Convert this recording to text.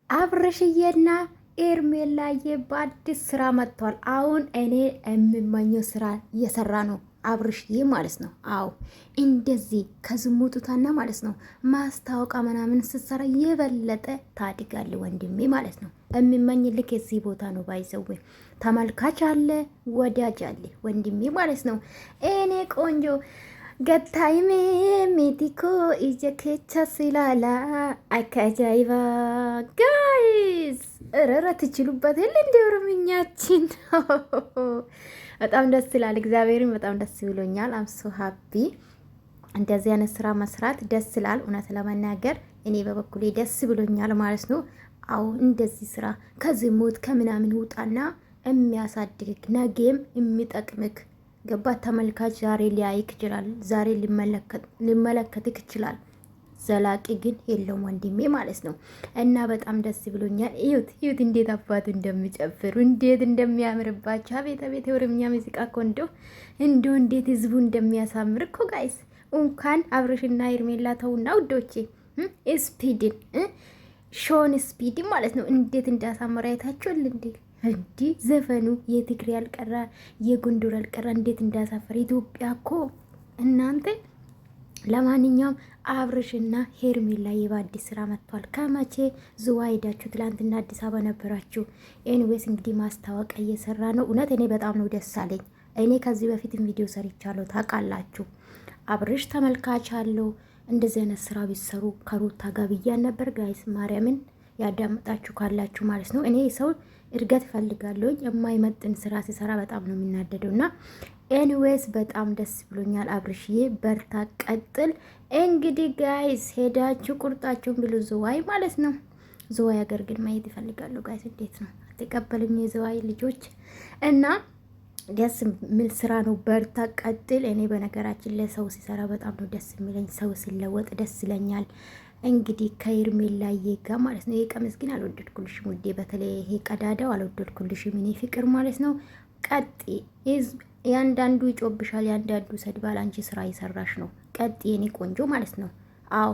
አብርሽዬና ኤርሜላዬ በአዲስ ስራ መጥቷል። አሁን እኔ የምመኘው ስራ እየሰራ ነው አብርሽዬ ማለት ነው። አዎ እንደዚህ ከዝሙቱታና ማለት ነው ማስታወቂያ ምናምን ስትሰራ የበለጠ ታድጋል ወንድሜ ማለት ነው። የሚመኝ ልክ የዚህ ቦታ ነው። ባይዘዌ ተመልካች አለ፣ ወዳጅ አለ ወንድሜ ማለት ነው። እኔ ቆንጆ ገታይሜ ሚቲኮ ኢጀኬቻ ሲላላ አካጃይባ ጋይስ እረረ ትችሉበት ል እንዲ ኦሮምኛችን በጣም ደስ ይላል። እግዚአብሔርን በጣም ደስ ብሎኛል። አምሶ ሀቢ እንደዚህ አይነት ስራ መስራት ደስ ይላል። እውነት ለመናገር እኔ በበኩሌ ደስ ብሎኛል ማለት ነው። አዎ እንደዚህ ስራ ከዝሙት ከምናምን ውጣና የሚያሳድግክ ነገም የሚጠቅምክ ገባት ተመልካች ዛሬ ሊያይክ ይችላል፣ ዛሬ ሊመለከትክ ይችላል። ዘላቂ ግን የለውም ወንድሜ ማለት ነው። እና በጣም ደስ ብሎኛል። እዩት እንዴት አባቱ እንደሚጨፍሩ እንዴት እንደሚያምርባቸው። አቤት አቤት የኦሮምኛ ሙዚቃ እኮ እንደው እንዴት ህዝቡ እንደሚያሳምር እኮ ጋይስ። እንኳን አብርሽና ኤርሜላ ተውና ውዶቼ ስፒድን ሾን ስፒድ ማለት ነው እንዴት እንዳሳመረ አይታችኋል እንዴ? እንዲህ ዘፈኑ የትግሬ አልቀራ የጎንደር አልቀራ እንዴት እንዳሳፈረ ኢትዮጵያ እኮ እናንተ። ለማንኛውም አብርሽና ሄርሜላ በአዲስ ስራ መጥቷል። ከመቼ ዝዋ ሄዳችሁ? ትላንትና አዲስ አበባ ነበራችሁ። ኤኒዌይስ እንግዲህ ማስታወቂያ እየሰራ ነው። እውነት እኔ በጣም ነው ደስ አለኝ። እኔ ከዚህ በፊትም ቪዲዮ ሰርቻለሁ ታውቃላችሁ። አብርሽ ተመልካች አለው። እንደዚህ አይነት ስራ ቢሰሩ ከሩታ ጋር ብያን ነበር ጋይስ። ማርያምን ያዳመጣችሁ ካላችሁ ማለት ነው። እኔ ሰው እድገት ፈልጋለሁ። የማይመጥን ስራ ሲሰራ በጣም ነው የሚናደደው። እና ኤኒዌይስ በጣም ደስ ብሎኛል። አብርሽዬ በርታ፣ ቀጥል። እንግዲህ ጋይስ ሄዳችሁ ቁርጣችሁን ብሉ። ዝዋይ ማለት ነው። ዝዋይ ሀገር ግን ማየት ይፈልጋሉ ጋይስ። እንዴት ነው አትቀበሉኝ የዝዋይ ልጆች? እና ደስ የሚል ስራ ነው። በርታ፣ ቀጥል። እኔ በነገራችን ላይ ሰው ሲሰራ በጣም ነው ደስ የሚለኝ። ሰው ሲለወጥ ደስ ይለኛል። እንግዲህ ከኤርሜላዬ ጋር ማለት ነው። ይሄ ቀሚስ ግን አልወደድኩልሽም ውዴ፣ በተለይ ይሄ ቀዳዳው አልወደድኩልሽም። እኔ ፍቅር ማለት ነው። ቀጥ ያንዳንዱ ይጮብሻል፣ ያንዳንዱ ሰድባል። አንቺ ስራ እየሰራሽ ነው። ቀጥ የኔ ቆንጆ ማለት ነው። አዎ